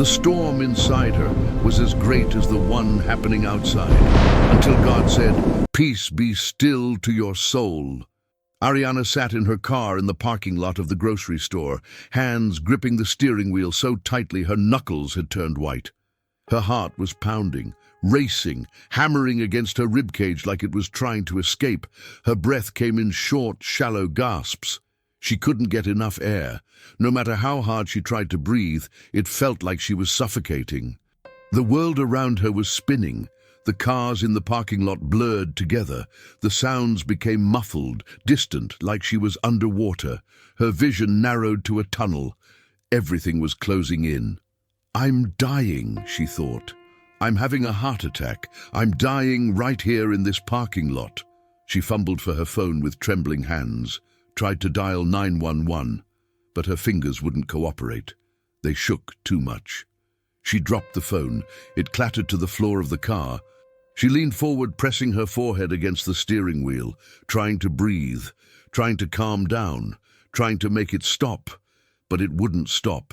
The storm inside her was as great as the one happening outside, until God said, "Peace be still to your soul." Arianna sat in her car in the parking lot of the grocery store, hands gripping the steering wheel so tightly her knuckles had turned white. Her heart was pounding, racing, hammering against her ribcage like it was trying to escape. Her breath came in short, shallow gasps. She couldn't get enough air. No matter how hard she tried to breathe, it felt like she was suffocating. The world around her was spinning. The cars in the parking lot blurred together. The sounds became muffled, distant, like she was underwater. Her vision narrowed to a tunnel. Everything was closing in. "I'm dying," she thought. "I'm having a heart attack. I'm dying right here in this parking lot." She fumbled for her phone with trembling hands, tried to dial 911, but her fingers wouldn't cooperate. They shook too much. She dropped the phone. It clattered to the floor of the car. She leaned forward, pressing her forehead against the steering wheel, trying to breathe, trying to calm down, trying to make it stop. But it wouldn't stop.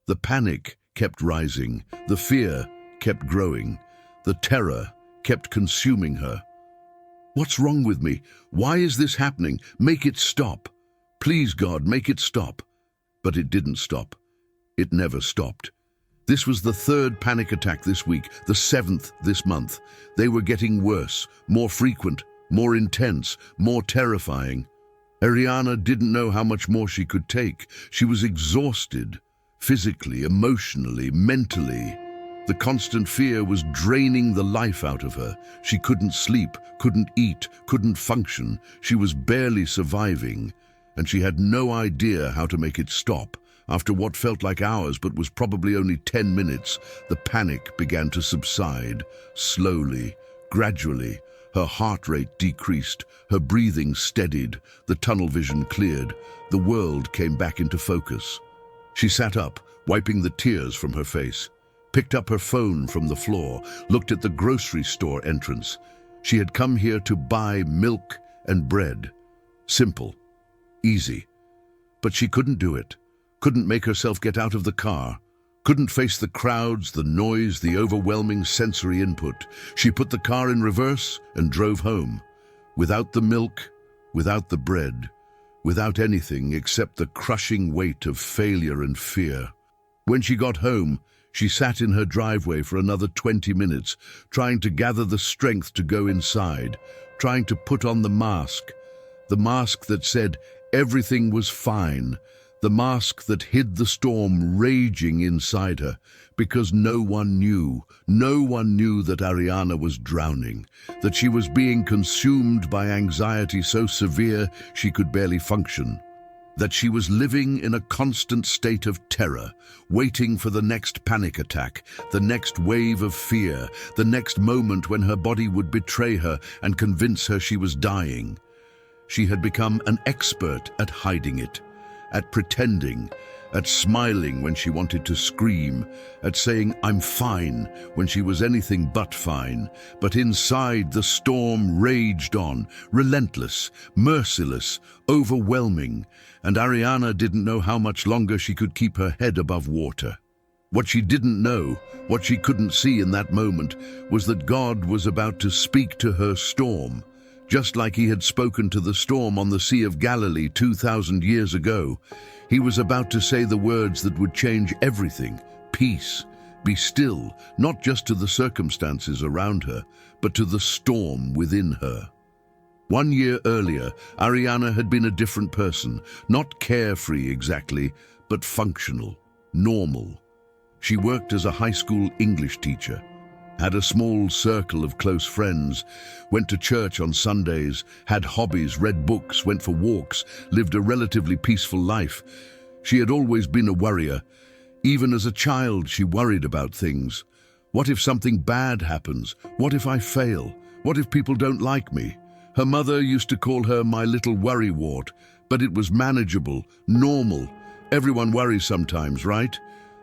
The panic kept rising. The fear kept growing. The terror kept consuming her. "What's wrong with me? Why is this happening? Make it stop. Please, God, make it stop." But it didn't stop. It never stopped. This was the third panic attack this week, the seventh this month. They were getting worse, more frequent, more intense, more terrifying. Arianna didn't know how much more she could take. She was exhausted, physically, emotionally, mentally. The constant fear was draining the life out of her. She couldn't sleep, couldn't eat, couldn't function. She was barely surviving, and she had no idea how to make it stop. After what felt like hours but was probably only 10 minutes, the panic began to subside, slowly, gradually. Her heart rate decreased, her breathing steadied, the tunnel vision cleared, the world came back into focus. She sat up, wiping the tears from her face, picked up her phone from the floor, looked at the grocery store entrance. She had come here to buy milk and bread. Simple, easy. But she couldn't do it. Couldn't make herself get out of the car, couldn't face the crowds, the noise, the overwhelming sensory input. She put the car in reverse and drove home, without the milk, without the bread, without anything except the crushing weight of failure and fear. When she got home, she sat in her driveway for another 20 minutes, trying to gather the strength to go inside, trying to put on the mask that said everything was fine, the mask that hid the storm raging inside her, because no one knew that Arianna was drowning, that she was being consumed by anxiety so severe she could barely function, that she was living in a constant state of terror, waiting for the next panic attack, the next wave of fear, the next moment when her body would betray her and convince her she was dying. She had become an expert at hiding it, at pretending, at smiling when she wanted to scream, at saying "I'm fine" when she was anything but fine. But inside, the storm raged on, relentless, merciless, overwhelming, and Arianna didn't know how much longer she could keep her head above water. What she didn't know, what she couldn't see in that moment, was that God was about to speak to her storm. Just like he had spoken to the storm on the Sea of Galilee 2,000 years ago, he was about to say the words that would change everything. Peace, be still, not just to the circumstances around her, but to the storm within her. 1 year earlier, Arianna had been a different person, not carefree exactly, but functional, normal. She worked as a high school English teacher, had a small circle of close friends, went to church on Sundays, had hobbies, read books, went for walks, lived a relatively peaceful life. She had always been a worrier. Even as a child, she worried about things. What if something bad happens? What if I fail? What if people don't like me? Her mother used to call her my little worrywart, but it was manageable, normal. Everyone worries sometimes, right?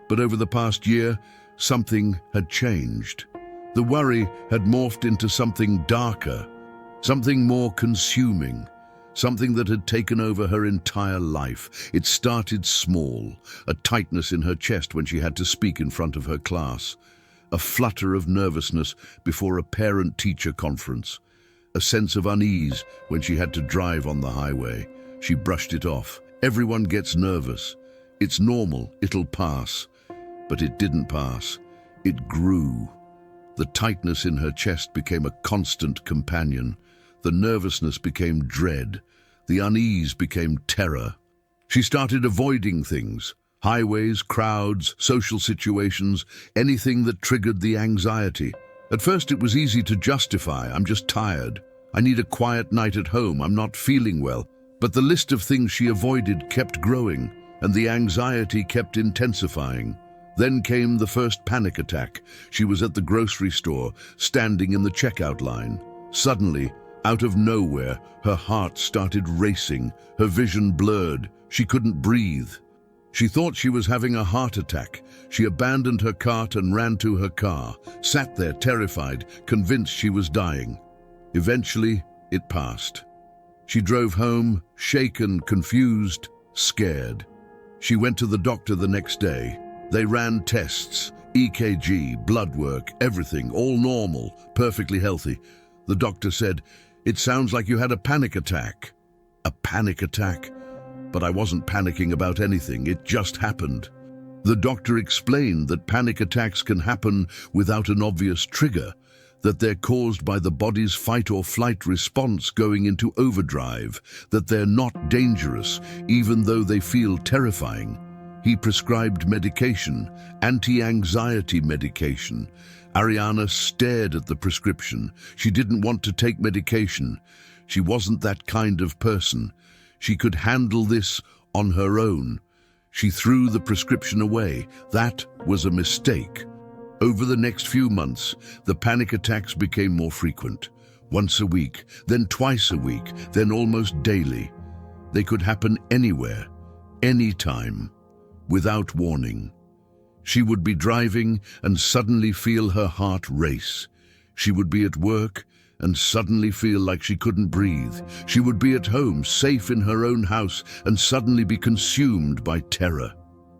But over the past year, something had changed. The worry had morphed into something darker, something more consuming, something that had taken over her entire life. It started small, a tightness in her chest when she had to speak in front of her class, a flutter of nervousness before a parent-teacher conference, a sense of unease when she had to drive on the highway. She brushed it off. Everyone gets nervous. It's normal, it'll pass. But it didn't pass. It grew. The tightness in her chest became a constant companion. The nervousness became dread. The unease became terror. She started avoiding things. Highways, crowds, social situations, anything that triggered the anxiety. At first it was easy to justify. I'm just tired. I need a quiet night at home. I'm not feeling well. But the list of things she avoided kept growing, and the anxiety kept intensifying. Then came the first panic attack. She was at the grocery store, standing in the checkout line. Suddenly, out of nowhere, her heart started racing, her vision blurred. She couldn't breathe. She thought she was having a heart attack. She abandoned her cart and ran to her car, sat there terrified, convinced she was dying. Eventually, it passed. She drove home, shaken, confused, scared. She went to the doctor the next day. They ran tests, EKG, blood work, everything, all normal, perfectly healthy. The doctor said, "It sounds like you had a panic attack." A panic attack? But I wasn't panicking about anything, it just happened. The doctor explained that panic attacks can happen without an obvious trigger, that they're caused by the body's fight or flight response going into overdrive, that they're not dangerous, even though they feel terrifying. He prescribed medication, anti-anxiety medication. Arianna stared at the prescription. She didn't want to take medication. She wasn't that kind of person. She could handle this on her own. She threw the prescription away. That was a mistake. Over the next few months, the panic attacks became more frequent. Once a week, then twice a week, then almost daily. They could happen anywhere, anytime, without warning. She would be driving and suddenly feel her heart race. She would be at work and suddenly feel like she couldn't breathe. She would be at home, safe in her own house, and suddenly be consumed by terror.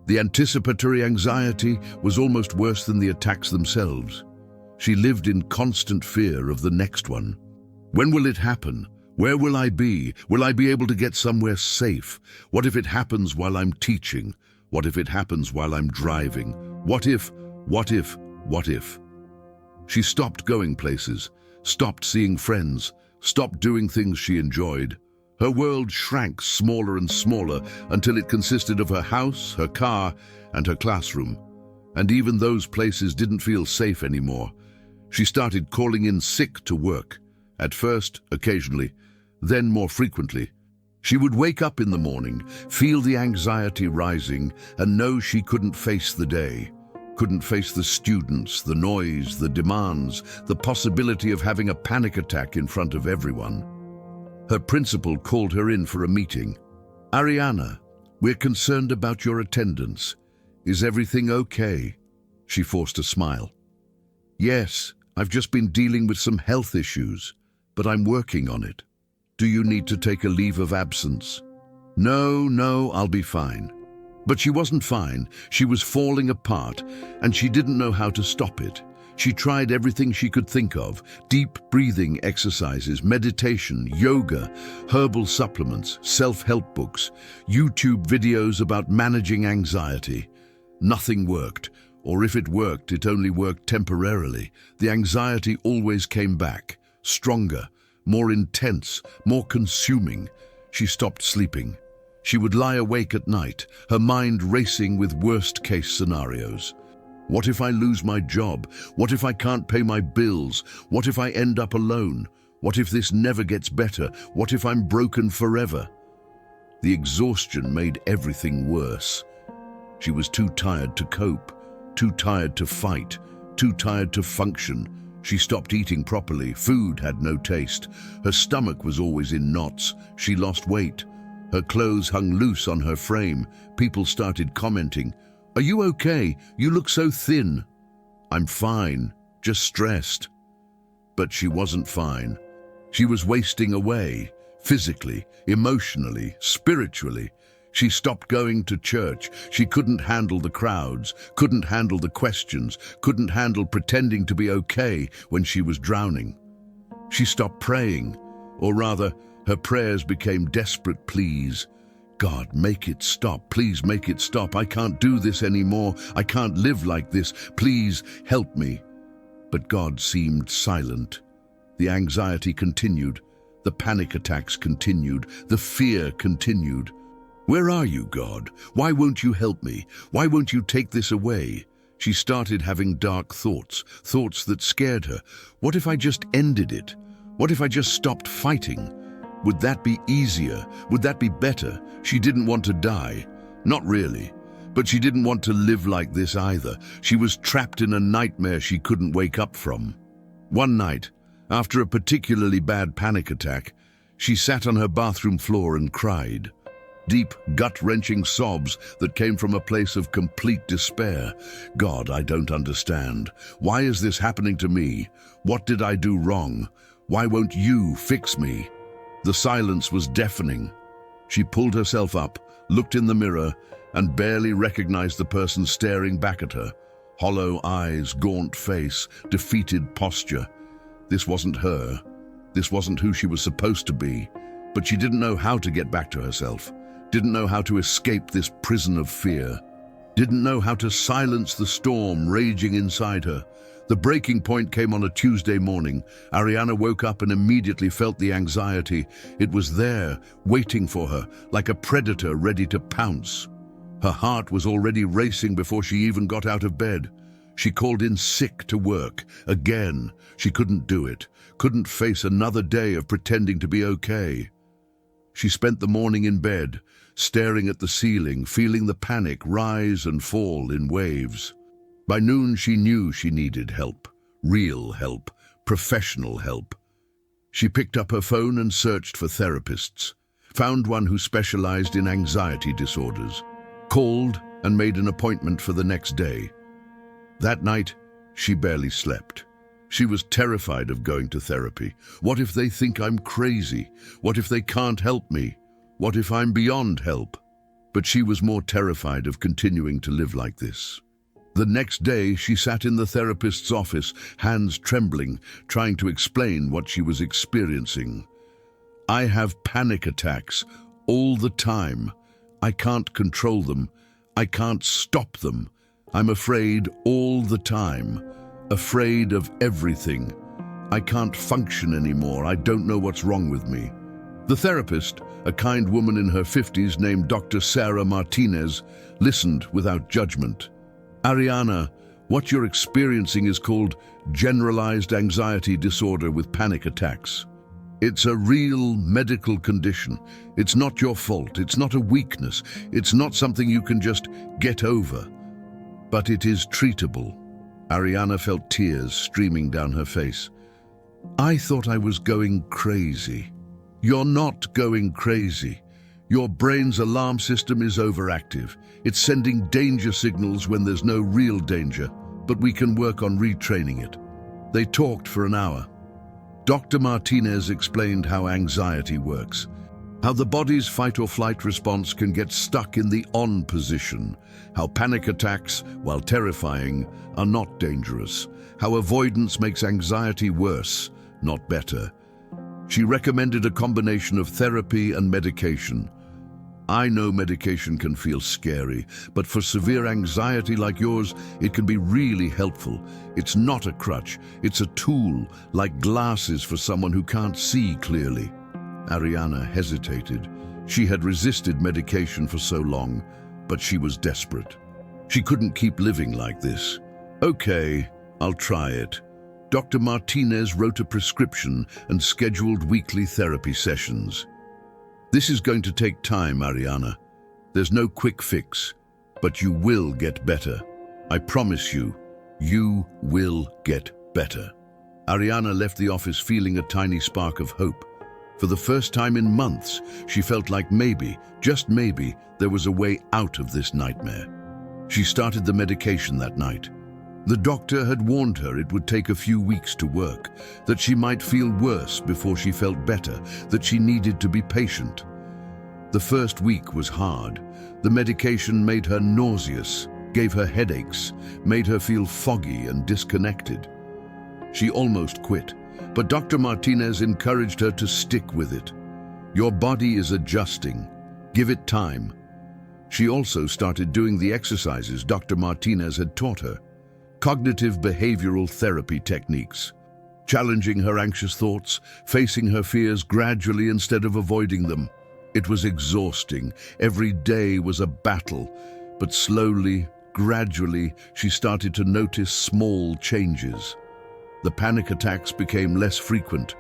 The anticipatory anxiety was almost worse than the attacks themselves. She lived in constant fear of the next one. When will it happen? Where will I be? Will I be able to get somewhere safe? What if it happens while I'm teaching? What if it happens while I'm driving? What if? She stopped going places, stopped seeing friends, stopped doing things she enjoyed. Her world shrank smaller and smaller until it consisted of her house, her car, and her classroom. And even those places didn't feel safe anymore. She started calling in sick to work. At first, occasionally, then more frequently. She would wake up in the morning, feel the anxiety rising, and know she couldn't face the day. Couldn't face the students, the noise, the demands, the possibility of having a panic attack in front of everyone. Her principal called her in for a meeting. "Arianna, we're concerned about your attendance. Is everything okay?" She forced a smile. "Yes, I've just been dealing with some health issues, but I'm working on it. Do you need to take a leave of absence?" No, I'll be fine." But she wasn't fine. She was falling apart, and she didn't know how to stop it. She tried everything she could think of: deep breathing exercises, meditation, yoga, herbal supplements, self-help books, YouTube videos about managing anxiety. Nothing worked, or if it worked, it only worked temporarily. The anxiety always came back, stronger, more intense, more consuming. She stopped sleeping. She would lie awake at night, her mind racing with worst-case scenarios. What if I lose my job? What if I can't pay my bills? What if I end up alone? What if this never gets better? What if I'm broken forever? The exhaustion made everything worse. She was too tired to cope, too tired to fight, too tired to function. She stopped eating properly. Food had no taste. Her stomach was always in knots. She lost weight. Her clothes hung loose on her frame. People started commenting, "Are you okay? You look so thin." "I'm fine, just stressed." But she wasn't fine. She was wasting away, physically, emotionally, spiritually. She stopped going to church. She couldn't handle the crowds, couldn't handle the questions, couldn't handle pretending to be okay when she was drowning. She stopped praying, or rather, her prayers became desperate pleas. God, make it stop. Please make it stop. I can't do this anymore. I can't live like this. Please help me. But God seemed silent. The anxiety continued. The panic attacks continued. The fear continued. Where are you, God? Why won't you help me? Why won't you take this away? She started having dark thoughts, thoughts that scared her. What if I just ended it? What if I just stopped fighting? Would that be easier? Would that be better? She didn't want to die. Not really. But she didn't want to live like this either. She was trapped in a nightmare she couldn't wake up from. One night, after a particularly bad panic attack, she sat on her bathroom floor and cried. Deep, gut-wrenching sobs that came from a place of complete despair. God, I don't understand. Why is this happening to me? What did I do wrong? Why won't you fix me? The silence was deafening. She pulled herself up, looked in the mirror, and barely recognized the person staring back at her. Hollow eyes, gaunt face, defeated posture. This wasn't her. This wasn't who she was supposed to be. But she didn't know how to get back to herself. Didn't know how to escape this prison of fear. Didn't know how to silence the storm raging inside her. The breaking point came on a Tuesday morning. Arianna woke up and immediately felt the anxiety. It was there, waiting for her, like a predator ready to pounce. Her heart was already racing before she even got out of bed. She called in sick to work. Again, she couldn't do it, couldn't face another day of pretending to be okay. She spent the morning in bed, staring at the ceiling, feeling the panic rise and fall in waves. By noon, she knew she needed help, real help, professional help. She picked up her phone and searched for therapists, found one who specialized in anxiety disorders, called and made an appointment for the next day. That night, she barely slept. She was terrified of going to therapy. What if they think I'm crazy? What if they can't help me? What if I'm beyond help? But she was more terrified of continuing to live like this. The next day, she sat in the therapist's office, hands trembling, trying to explain what she was experiencing. I have panic attacks all the time. I can't control them. I can't stop them. I'm afraid all the time. Afraid of everything. I can't function anymore. I don't know what's wrong with me. The therapist, a kind woman in her 50s named Dr. Sarah Martinez, listened without judgment. Arianna, what you're experiencing is called generalized anxiety disorder with panic attacks. It's a real medical condition. It's not your fault. It's not a weakness. It's not something you can just get over. But it is treatable. Arianna felt tears streaming down her face. I thought I was going crazy. You're not going crazy. Your brain's alarm system is overactive. It's sending danger signals when there's no real danger, but we can work on retraining it. They talked for an hour. Dr. Martinez explained how anxiety works, how the body's fight-or-flight response can get stuck in the on position, how panic attacks, while terrifying, are not dangerous, how avoidance makes anxiety worse, not better. She recommended a combination of therapy and medication. I know medication can feel scary, but for severe anxiety like yours, it can be really helpful. It's not a crutch, it's a tool, like glasses for someone who can't see clearly. Arianna hesitated. She had resisted medication for so long, but she was desperate. She couldn't keep living like this. Okay, I'll try it. Dr. Martinez wrote a prescription and scheduled weekly therapy sessions. This is going to take time, Arianna. There's no quick fix, but you will get better. I promise you, you will get better. Arianna left the office feeling a tiny spark of hope. For the first time in months, she felt like maybe, just maybe, there was a way out of this nightmare. She started the medication that night. The doctor had warned her it would take a few weeks to work, that she might feel worse before she felt better, that she needed to be patient. The first week was hard. The medication made her nauseous, gave her headaches, made her feel foggy and disconnected. She almost quit, but Dr. Martinez encouraged her to stick with it. Your body is adjusting. Give it time. She also started doing the exercises Dr. Martinez had taught her. Cognitive behavioral therapy techniques. Challenging her anxious thoughts, facing her fears gradually instead of avoiding them. It was exhausting. Every day was a battle. But slowly, gradually, she started to notice small changes. The panic attacks became less frequent.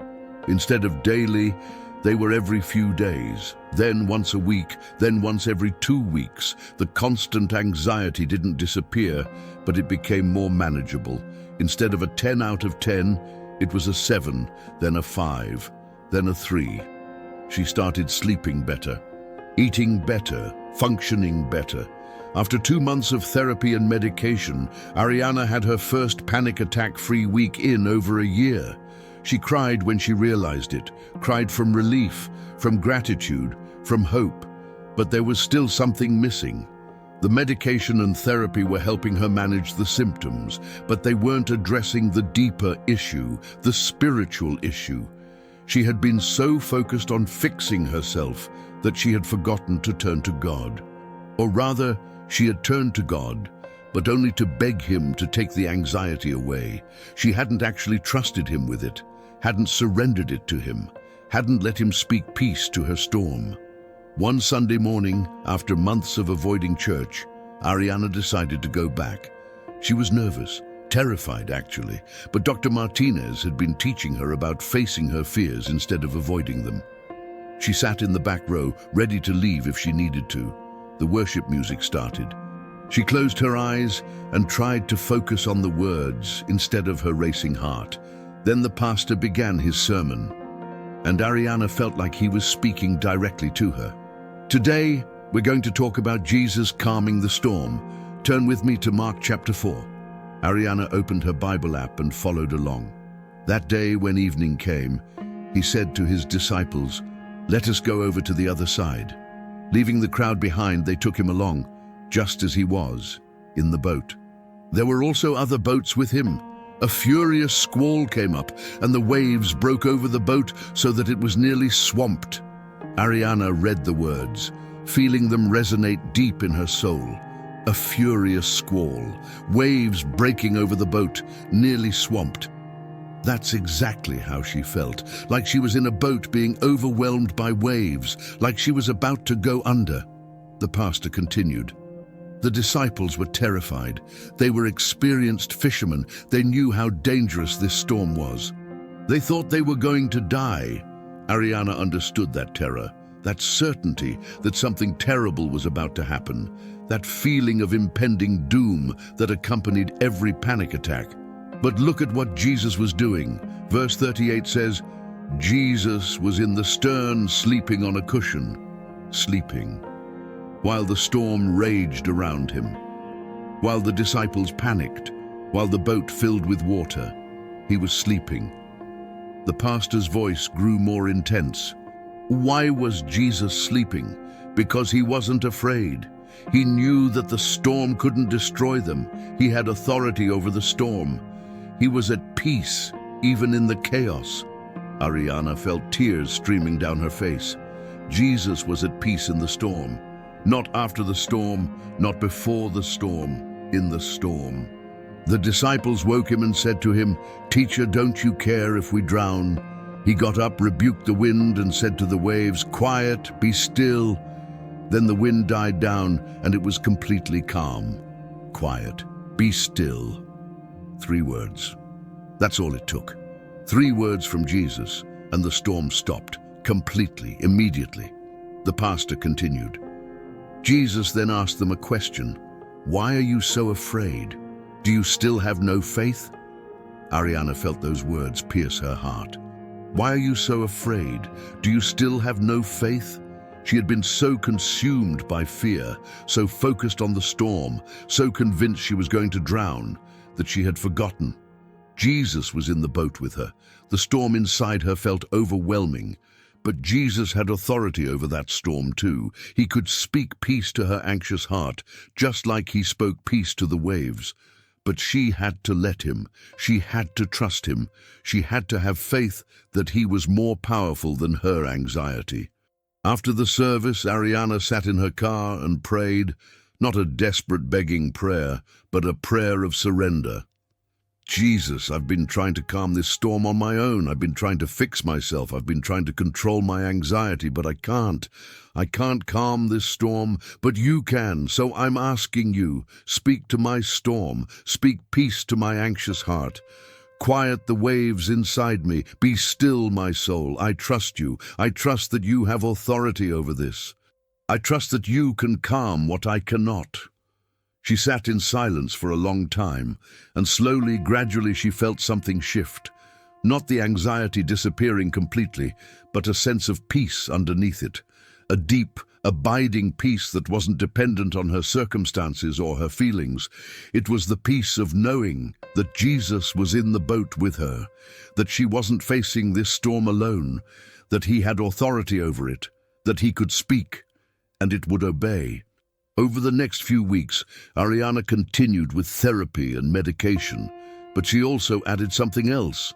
Instead of daily, they were every few days, then once a week, then once every 2 weeks. The constant anxiety didn't disappear, but it became more manageable. Instead of a 10 out of 10, it was a 7, then a 5, then a 3. She started sleeping better, eating better, functioning better. After 2 months of therapy and medication, Arianna had her first panic attack-free week in over a year. She cried when she realized it, cried from relief, from gratitude, from hope. But there was still something missing. The medication and therapy were helping her manage the symptoms, but they weren't addressing the deeper issue, the spiritual issue. She had been so focused on fixing herself that she had forgotten to turn to God. Or rather, she had turned to God, but only to beg him to take the anxiety away. She hadn't actually trusted him with it, hadn't surrendered it to him, hadn't let him speak peace to her storm. One Sunday morning, after months of avoiding church, Arianna decided to go back. She was nervous, terrified actually, but Dr. Martinez had been teaching her about facing her fears instead of avoiding them. She sat in the back row, ready to leave if she needed to. The worship music started. She closed her eyes and tried to focus on the words instead of her racing heart. Then the pastor began his sermon, and Arianna felt like he was speaking directly to her. Today, we're going to talk about Jesus calming the storm. Turn with me to Mark chapter 4. Arianna opened her Bible app and followed along. That day, when evening came, he said to his disciples, "Let us go over to the other side." Leaving the crowd behind, they took him along, just as he was, in the boat. There were also other boats with him. A furious squall came up, and the waves broke over the boat so that it was nearly swamped. Arianna read the words, feeling them resonate deep in her soul. A furious squall, waves breaking over the boat, nearly swamped. That's exactly how she felt, like she was in a boat being overwhelmed by waves, like she was about to go under. The pastor continued. The disciples were terrified. They were experienced fishermen. They knew how dangerous this storm was. They thought they were going to die. Arianna understood that terror, that certainty that something terrible was about to happen, that feeling of impending doom that accompanied every panic attack. But look at what Jesus was doing. Verse 38 says, Jesus was in the stern sleeping on a cushion, sleeping, while the storm raged around him, while the disciples panicked, while the boat filled with water. He was sleeping. The pastor's voice grew more intense. Why was Jesus sleeping? Because he wasn't afraid. He knew that the storm couldn't destroy them. He had authority over the storm. He was at peace, even in the chaos. Arianna felt tears streaming down her face. Jesus was at peace in the storm. Not after the storm, not before the storm, in the storm. The disciples woke him and said to him, "Teacher, don't you care if we drown?" He got up, rebuked the wind, and said to the waves, "Quiet, be still." Then the wind died down, and it was completely calm. Quiet, be still. 3 words. That's all it took. 3 words from Jesus, and the storm stopped, completely, immediately. The pastor continued. Jesus then asked them a question. Why are you so afraid? Do you still have no faith? Arianna felt those words pierce her heart. Why are you so afraid? Do you still have no faith? She had been so consumed by fear, so focused on the storm, so convinced she was going to drown, that she had forgotten. Jesus was in the boat with her. The storm inside her felt overwhelming, but Jesus had authority over that storm too. He could speak peace to her anxious heart, just like he spoke peace to the waves. But she had to let him. She had to trust him. She had to have faith that he was more powerful than her anxiety. After the service, Arianna sat in her car and prayed, not a desperate begging prayer, but a prayer of surrender. Jesus, I've been trying to calm this storm on my own. I've been trying to fix myself. I've been trying to control my anxiety, but I can't. I can't calm this storm, but you can. So I'm asking you, speak to my storm. Speak peace to my anxious heart. Quiet the waves inside me. Be still, my soul. I trust you. I trust that you have authority over this. I trust that you can calm what I cannot. She sat in silence for a long time, and slowly, gradually she felt something shift. Not the anxiety disappearing completely, but a sense of peace underneath it. A deep, abiding peace that wasn't dependent on her circumstances or her feelings. It was the peace of knowing that Jesus was in the boat with her, that she wasn't facing this storm alone, that he had authority over it, that he could speak, and it would obey. Over the next few weeks, Arianna continued with therapy and medication, but she also added something else.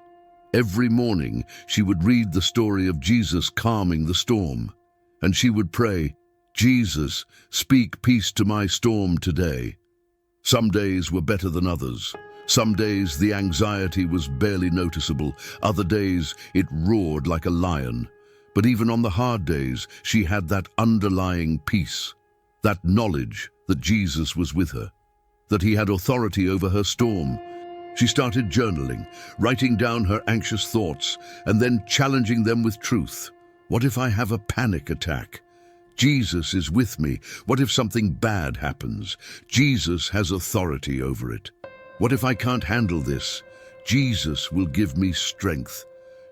Every morning, she would read the story of Jesus calming the storm, and she would pray, Jesus, speak peace to my storm today. Some days were better than others. Some days the anxiety was barely noticeable. Other days it roared like a lion. But even on the hard days, she had that underlying peace. That knowledge that Jesus was with her, that he had authority over her storm. She started journaling, writing down her anxious thoughts, and then challenging them with truth. What if I have a panic attack? Jesus is with me. What if something bad happens? Jesus has authority over it. What if I can't handle this? Jesus will give me strength.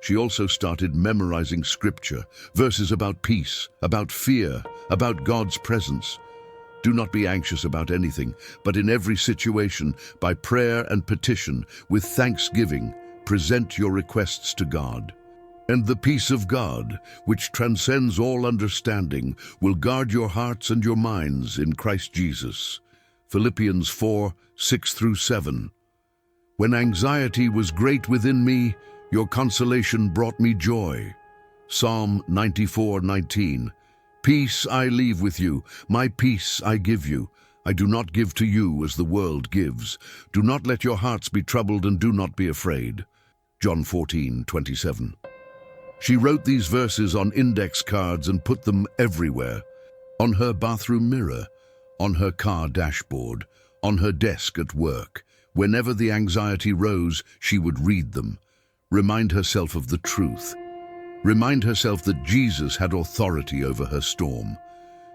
She also started memorizing scripture, verses about peace, about fear, about God's presence. Do not be anxious about anything, but in every situation, by prayer and petition, with thanksgiving, present your requests to God. And the peace of God, which transcends all understanding, will guard your hearts and your minds in Christ Jesus. Philippians 4:6-7. When anxiety was great within me, your consolation brought me joy. Psalm 94:19. Peace I leave with you, my peace I give you. I do not give to you as the world gives. Do not let your hearts be troubled and do not be afraid. John 14:27. She wrote these verses on index cards and put them everywhere. On her bathroom mirror, on her car dashboard, on her desk at work. Whenever the anxiety rose, she would read them. Remind herself of the truth. Remind herself that Jesus had authority over her storm.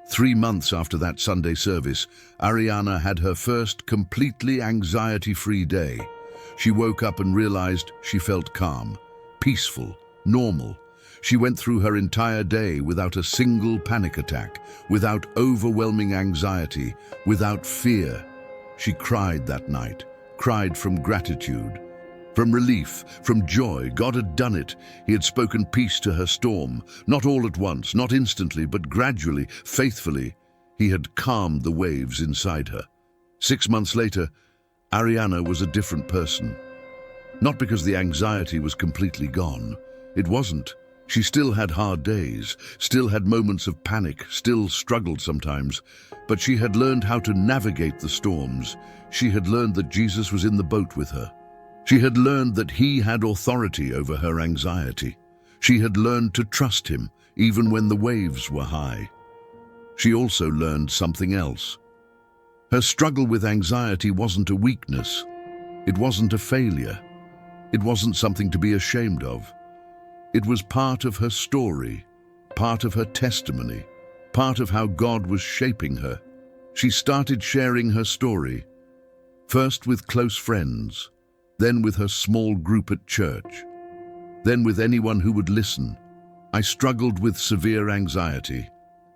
3 months after that Sunday service, Arianna had her first completely anxiety-free day. She woke up and realized she felt calm, peaceful, normal. She went through her entire day without a single panic attack, without overwhelming anxiety, without fear. She cried that night, cried from gratitude. From relief, from joy. God had done it. He had spoken peace to her storm. Not all at once, not instantly, but gradually, faithfully. He had calmed the waves inside her. 6 months later, Arianna was a different person. Not because the anxiety was completely gone. It wasn't. She still had hard days, still had moments of panic, still struggled sometimes. But she had learned how to navigate the storms. She had learned that Jesus was in the boat with her. She had learned that he had authority over her anxiety. She had learned to trust him, even when the waves were high. She also learned something else. Her struggle with anxiety wasn't a weakness. It wasn't a failure. It wasn't something to be ashamed of. It was part of her story, part of her testimony, part of how God was shaping her. She started sharing her story, first with close friends, then with her small group at church, then with anyone who would listen. I struggled with severe anxiety,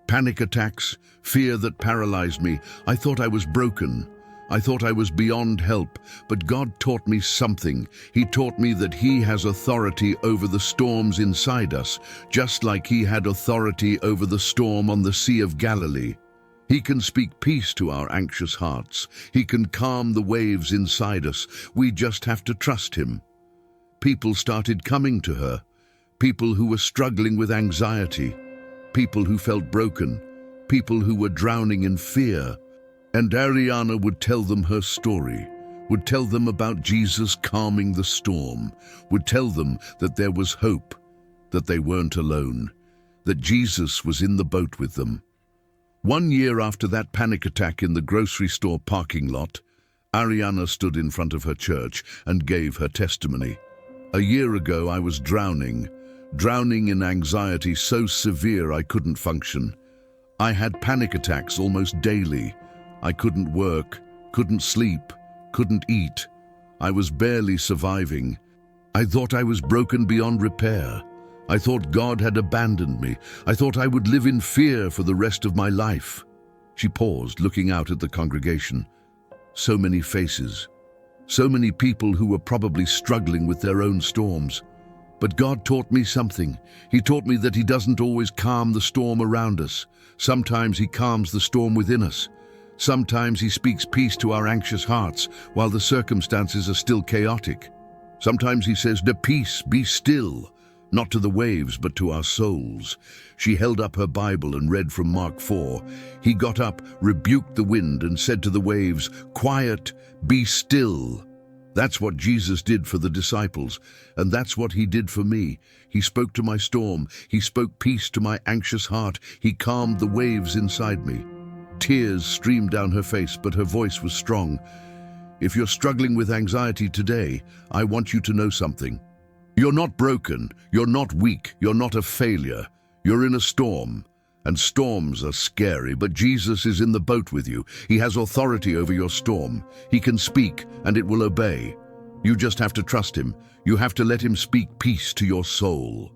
panic attacks, fear that paralyzed me. I thought I was broken. I thought I was beyond help, but God taught me something. He taught me that He has authority over the storms inside us, just like He had authority over the storm on the Sea of Galilee. He can speak peace to our anxious hearts. He can calm the waves inside us. We just have to trust Him. People started coming to her. People who were struggling with anxiety. People who felt broken. People who were drowning in fear. And Arianna would tell them her story, would tell them about Jesus calming the storm, would tell them that there was hope, that they weren't alone, that Jesus was in the boat with them. 1 year after that panic attack in the grocery store parking lot, Arianna stood in front of her church and gave her testimony. A year ago I was drowning in anxiety so severe I couldn't function. I had panic attacks almost daily. I couldn't work, couldn't sleep, couldn't eat. I was barely surviving. I thought I was broken beyond repair. I thought God had abandoned me. I thought I would live in fear for the rest of my life. She paused, looking out at the congregation. So many faces. So many people who were probably struggling with their own storms. But God taught me something. He taught me that He doesn't always calm the storm around us. Sometimes He calms the storm within us. Sometimes He speaks peace to our anxious hearts while the circumstances are still chaotic. Sometimes He says, "The peace, be still," not to the waves, but to our souls. She held up her Bible and read from Mark 4. He got up, rebuked the wind, and said to the waves, "Quiet, be still." That's what Jesus did for the disciples, and that's what He did for me. He spoke to my storm. He spoke peace to my anxious heart. He calmed the waves inside me. Tears streamed down her face, but her voice was strong. If you're struggling with anxiety today, I want you to know something. You're not broken, you're not weak, you're not a failure. You're in a storm, and storms are scary, but Jesus is in the boat with you. He has authority over your storm. He can speak, and it will obey. You just have to trust Him. You have to let Him speak peace to your soul.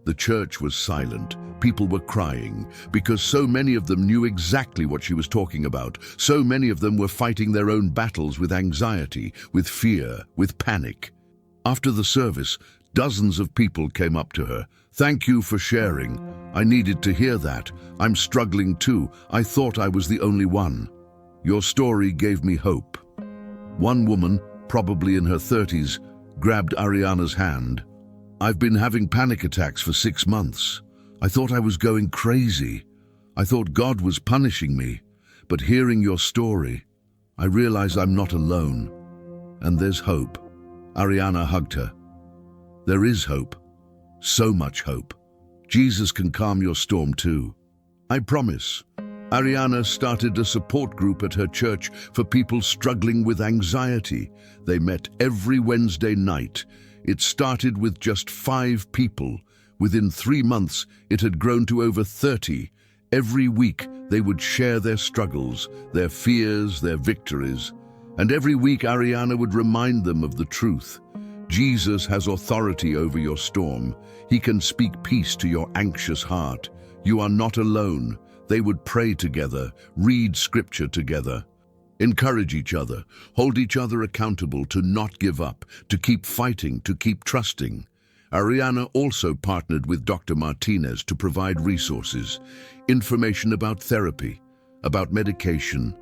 The church was silent. People were crying because so many of them knew exactly what she was talking about. So many of them were fighting their own battles with anxiety, with fear, with panic. After the service, dozens of people came up to her. "Thank you for sharing. I needed to hear that. I'm struggling too. I thought I was the only one. Your story gave me hope." One woman, probably in her 30s, grabbed Arianna's hand. "I've been having panic attacks for 6 months. I thought I was going crazy. I thought God was punishing me. But hearing your story, I realize I'm not alone. And there's hope." Arianna hugged her. There is hope. So much hope. Jesus can calm your storm too. I promise. Arianna started a support group at her church for people struggling with anxiety. They met every Wednesday night. It started with just 5 people. Within 3 months, it had grown to over 30. Every week, they would share their struggles, their fears, their victories. And every week, Arianna would remind them of the truth. Jesus has authority over your storm. He can speak peace to your anxious heart. You are not alone. They would pray together, read scripture together, encourage each other, hold each other accountable to not give up, to keep fighting, to keep trusting. Arianna also partnered with Dr. Martinez to provide resources, information about therapy, about medication,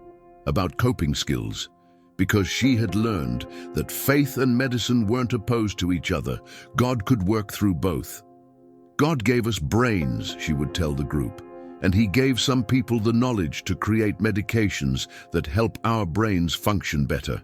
about coping skills, because she had learned that faith and medicine weren't opposed to each other. God could work through both. God gave us brains, she would tell the group, and He gave some people the knowledge to create medications that help our brains function better.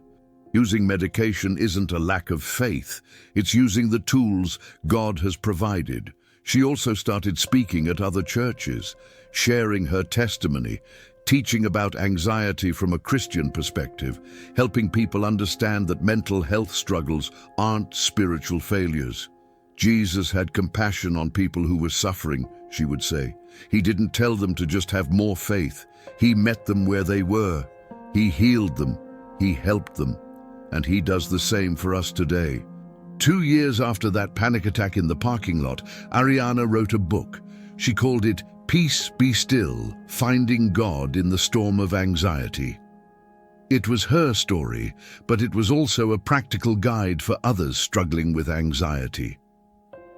Using medication isn't a lack of faith. It's using the tools God has provided. She also started speaking at other churches, sharing her testimony, teaching about anxiety from a Christian perspective, helping people understand that mental health struggles aren't spiritual failures. Jesus had compassion on people who were suffering, she would say. He didn't tell them to just have more faith. He met them where they were. He healed them. He helped them. And He does the same for us today. 2 years after that panic attack in the parking lot, Arianna wrote a book. She called it Peace Be Still, Finding God in the Storm of Anxiety. It was her story, but it was also a practical guide for others struggling with anxiety.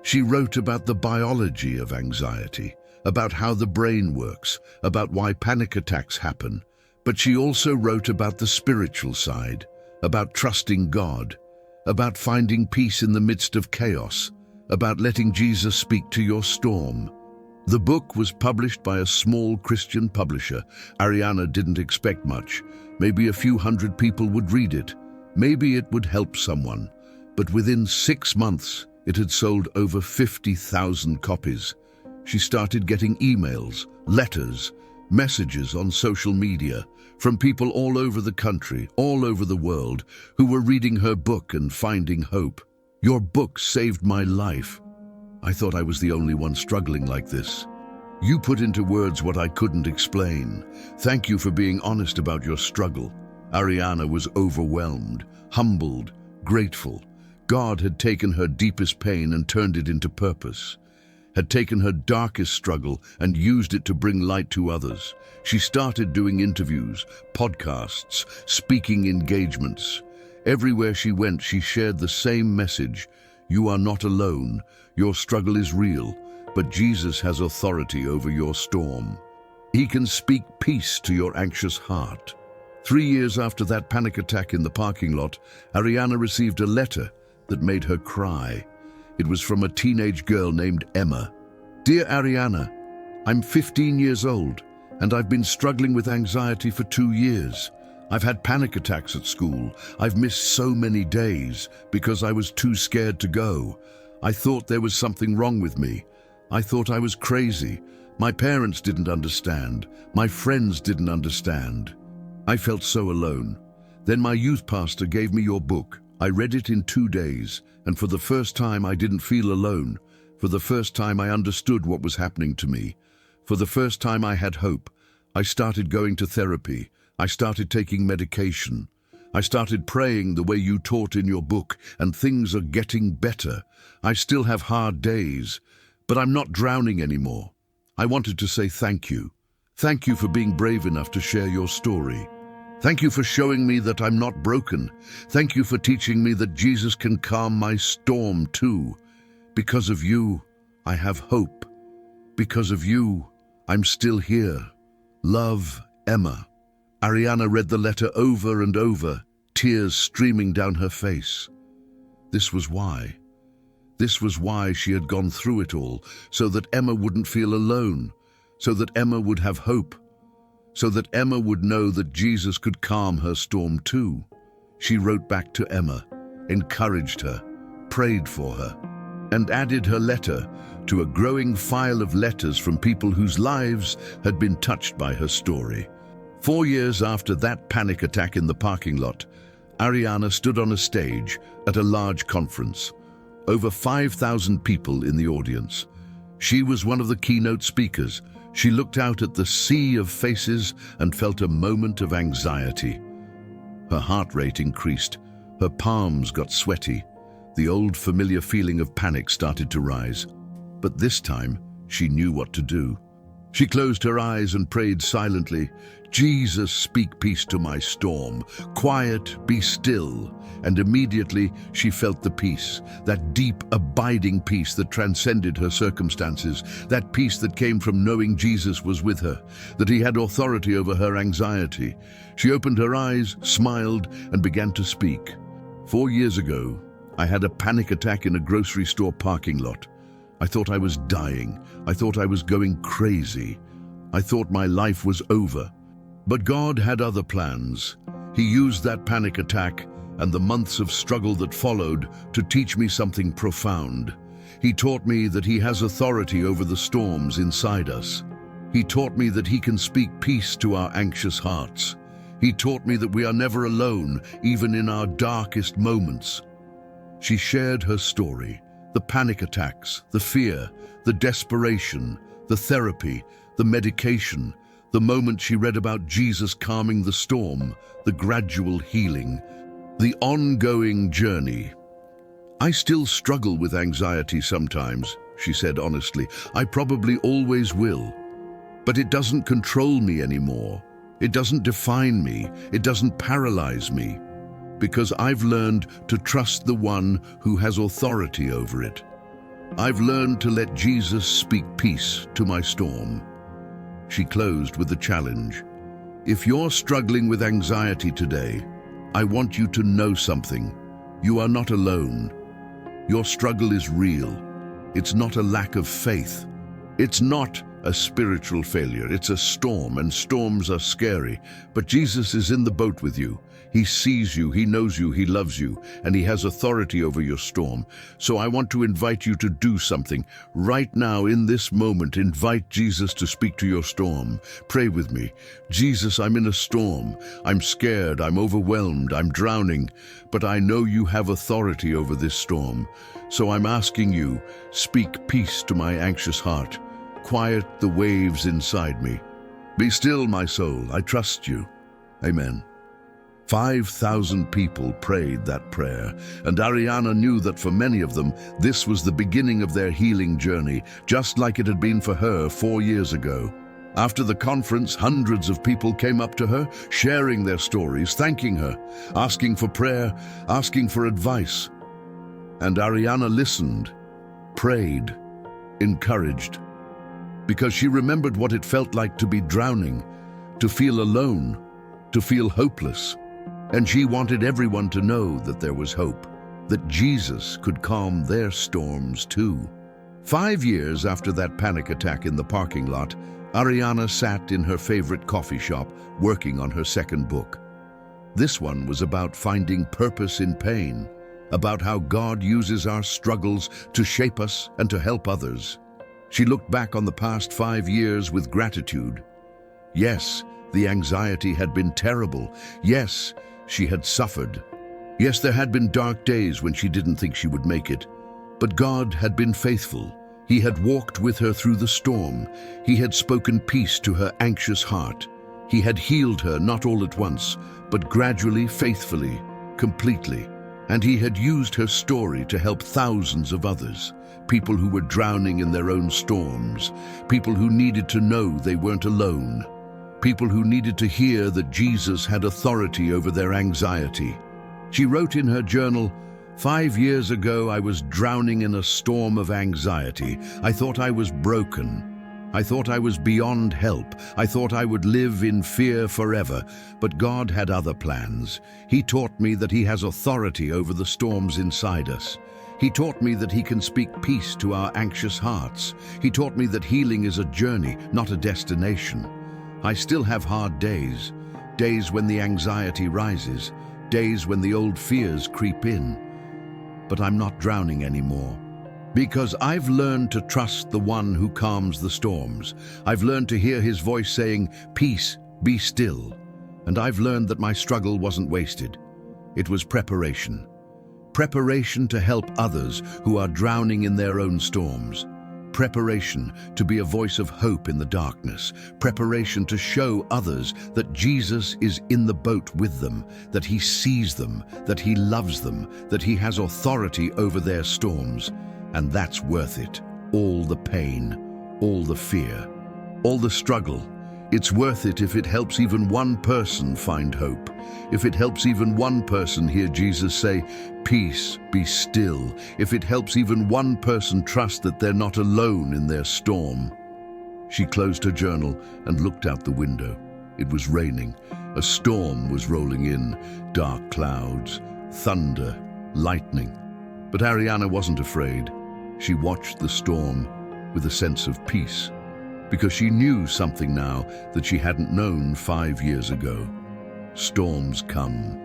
She wrote about the biology of anxiety, about how the brain works, about why panic attacks happen, but she also wrote about the spiritual side, about trusting God, about finding peace in the midst of chaos, about letting Jesus speak to your storm. The book was published by a small Christian publisher. Arianna didn't expect much. Maybe a few hundred people would read it. Maybe it would help someone. But within 6 months, it had sold over 50,000 copies. She started getting emails, letters, messages on social media from people all over the country, all over the world, who were reading her book and finding hope. "Your book saved my life. I thought I was the only one struggling like this. You put into words what I couldn't explain. Thank you for being honest about your struggle." Arianna was overwhelmed, humbled, grateful. God had taken her deepest pain and turned it into purpose, had taken her darkest struggle and used it to bring light to others. She started doing interviews, podcasts, speaking engagements. Everywhere she went, she shared the same message. You are not alone. Your struggle is real, but Jesus has authority over your storm. He can speak peace to your anxious heart. 3 years after that panic attack in the parking lot, Arianna received a letter that made her cry. It was from a teenage girl named Emma. "Dear Arianna, I'm 15 years old, and I've been struggling with anxiety for 2 years. I've had panic attacks at school. I've missed so many days because I was too scared to go. I thought there was something wrong with me. I thought I was crazy. My parents didn't understand. My friends didn't understand. I felt so alone. Then my youth pastor gave me your book. I read it in 2 days, and for the first time I didn't feel alone. For the first time I understood what was happening to me. For the first time I had hope. I started going to therapy. I started taking medication. I started praying the way you taught in your book, and things are getting better. I still have hard days, but I'm not drowning anymore. I wanted to say thank you. Thank you for being brave enough to share your story. Thank you for showing me that I'm not broken. Thank you for teaching me that Jesus can calm my storm too. Because of you, I have hope. Because of you, I'm still here. Love, Emma." Arianna read the letter over and over, tears streaming down her face. This was why. This was why she had gone through it all, so that Emma wouldn't feel alone, so that Emma would have hope, so that Emma would know that Jesus could calm her storm too. She wrote back to Emma, encouraged her, prayed for her, and added her letter to a growing file of letters from people whose lives had been touched by her story. 4 years after that panic attack in the parking lot, Arianna stood on a stage at a large conference. Over 5,000 people in the audience. She was one of the keynote speakers. She looked out at the sea of faces and felt a moment of anxiety. Her heart rate increased. Her palms got sweaty. The old familiar feeling of panic started to rise. But this time, she knew what to do. She closed her eyes and prayed silently. "Jesus, speak peace to my storm. Quiet, be still." And immediately she felt the peace, that deep, abiding peace that transcended her circumstances, that peace that came from knowing Jesus was with her, that he had authority over her anxiety. She opened her eyes, smiled, and began to speak. 4 years ago, I had a panic attack in a grocery store parking lot. I thought I was dying. I thought I was going crazy. I thought my life was over. But God had other plans. He used that panic attack and the months of struggle that followed to teach me something profound. He taught me that he has authority over the storms inside us. He taught me that he can speak peace to our anxious hearts. He taught me that we are never alone, even in our darkest moments. She shared her story, the panic attacks, the fear, the desperation, the therapy, the medication, the moment she read about Jesus calming the storm, the gradual healing, the ongoing journey. "I still struggle with anxiety sometimes," she said honestly. "I probably always will. But it doesn't control me anymore. It doesn't define me. It doesn't paralyze me, because I've learned to trust the one who has authority over it. I've learned to let Jesus speak peace to my storm. She closed with a challenge. If you're struggling with anxiety today, I want you to know something. You are not alone. Your struggle is real. It's not a lack of faith. It's not a spiritual failure. It's a storm, and storms are scary. But Jesus is in the boat with you. He sees you, he knows you, he loves you, and he has authority over your storm. So I want to invite you to do something. Right now, in this moment, invite Jesus to speak to your storm. Pray with me. Jesus, I'm in a storm. I'm scared, I'm overwhelmed, I'm drowning. But I know you have authority over this storm. So I'm asking you, speak peace to my anxious heart. Quiet the waves inside me. Be still, my soul, I trust you. Amen. 5,000 people prayed that prayer, and Arianna knew that for many of them, this was the beginning of their healing journey, just like it had been for her 4 years ago. After the conference, hundreds of people came up to her, sharing their stories, thanking her, asking for prayer, asking for advice. And Arianna listened, prayed, encouraged, because she remembered what it felt like to be drowning, to feel alone, to feel hopeless. And she wanted everyone to know that there was hope, that Jesus could calm their storms too. 5 years after that panic attack in the parking lot, Arianna sat in her favorite coffee shop working on her second book. This one was about finding purpose in pain, about how God uses our struggles to shape us and to help others. She looked back on the past 5 years with gratitude. Yes, the anxiety had been terrible. Yes, she had suffered. Yes, there had been dark days when she didn't think she would make it. But God had been faithful. He had walked with her through the storm. He had spoken peace to her anxious heart. He had healed her not all at once, but gradually, faithfully, completely. And he had used her story to help thousands of others, people who were drowning in their own storms, people who needed to know they weren't alone, people who needed to hear that Jesus had authority over their anxiety. She wrote in her journal, 5 years ago, I was drowning in a storm of anxiety. I thought I was broken. I thought I was beyond help. I thought I would live in fear forever. But God had other plans. He taught me that He has authority over the storms inside us. He taught me that He can speak peace to our anxious hearts. He taught me that healing is a journey, not a destination. I still have hard days, days when the anxiety rises, days when the old fears creep in. But I'm not drowning anymore, because I've learned to trust the one who calms the storms. I've learned to hear His voice saying, "Peace, be still." And I've learned that my struggle wasn't wasted. It was preparation. Preparation to help others who are drowning in their own storms. Preparation to be a voice of hope in the darkness. Preparation to show others that Jesus is in the boat with them, that He sees them, that He loves them, that He has authority over their storms. And that's worth it. All the pain, all the fear, all the struggle. It's worth it if it helps even one person find hope. If it helps even one person hear Jesus say, "Peace, be still." If it helps even one person trust that they're not alone in their storm. She closed her journal and looked out the window. It was raining. A storm was rolling in. Dark clouds, thunder, lightning. But Arianna wasn't afraid. She watched the storm with a sense of peace, because she knew something now that she hadn't known 5 years ago. Storms come.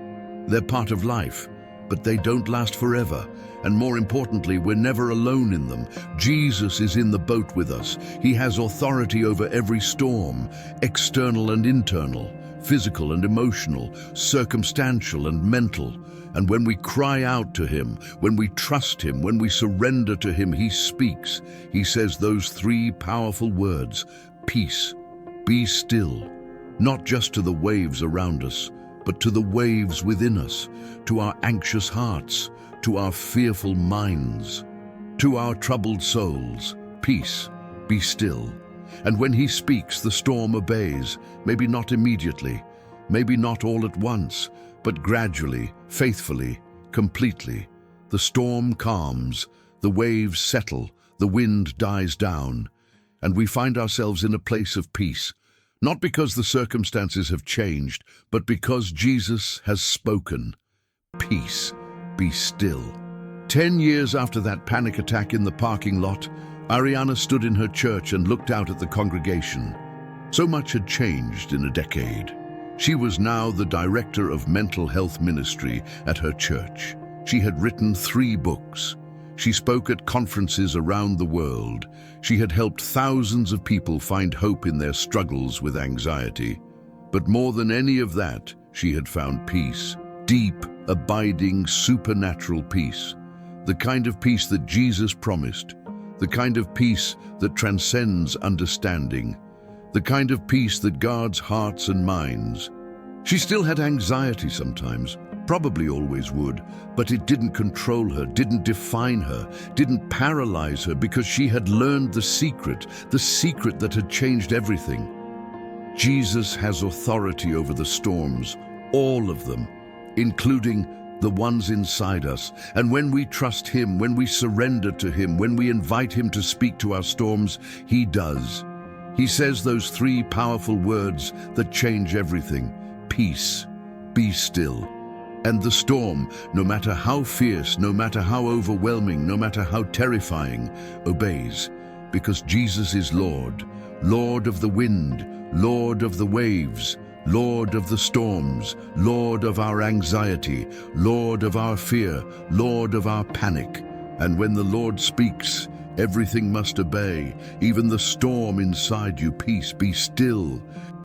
They're part of life, but they don't last forever. And more importantly, we're never alone in them. Jesus is in the boat with us. He has authority over every storm, external and internal, physical and emotional, circumstantial and mental. And when we cry out to Him, when we trust Him, when we surrender to Him, He speaks. He says those 3 powerful words, peace, be still, not just to the waves around us, but to the waves within us, to our anxious hearts, to our fearful minds, to our troubled souls. Peace, be still. And when he speaks, the storm obeys, maybe not immediately, maybe not all at once, but gradually, faithfully, completely. The storm calms, the waves settle, the wind dies down, and we find ourselves in a place of peace, not because the circumstances have changed, but because Jesus has spoken. Peace, be still. 10 years after that panic attack in the parking lot, Arianna stood in her church and looked out at the congregation. So much had changed in a decade. She was now the director of mental health ministry at her church. She had written 3 books. She spoke at conferences around the world. She had helped thousands of people find hope in their struggles with anxiety. But more than any of that, she had found peace. Deep, abiding, supernatural peace. The kind of peace that Jesus promised. The kind of peace that transcends understanding. The kind of peace that guards hearts and minds. She still had anxiety sometimes, probably always would, but it didn't control her, didn't define her, didn't paralyze her, because she had learned the secret that had changed everything. Jesus has authority over the storms, all of them, including the ones inside us. And when we trust him, when we surrender to him, when we invite him to speak to our storms, he does. He says those 3 powerful words that change everything. Peace, be still. And the storm, no matter how fierce, no matter how overwhelming, no matter how terrifying, obeys. Because Jesus is Lord, Lord of the wind, Lord of the waves, Lord of the storms, Lord of our anxiety, Lord of our fear, Lord of our panic. And when the Lord speaks, everything must obey, even the storm inside you. Peace, be still.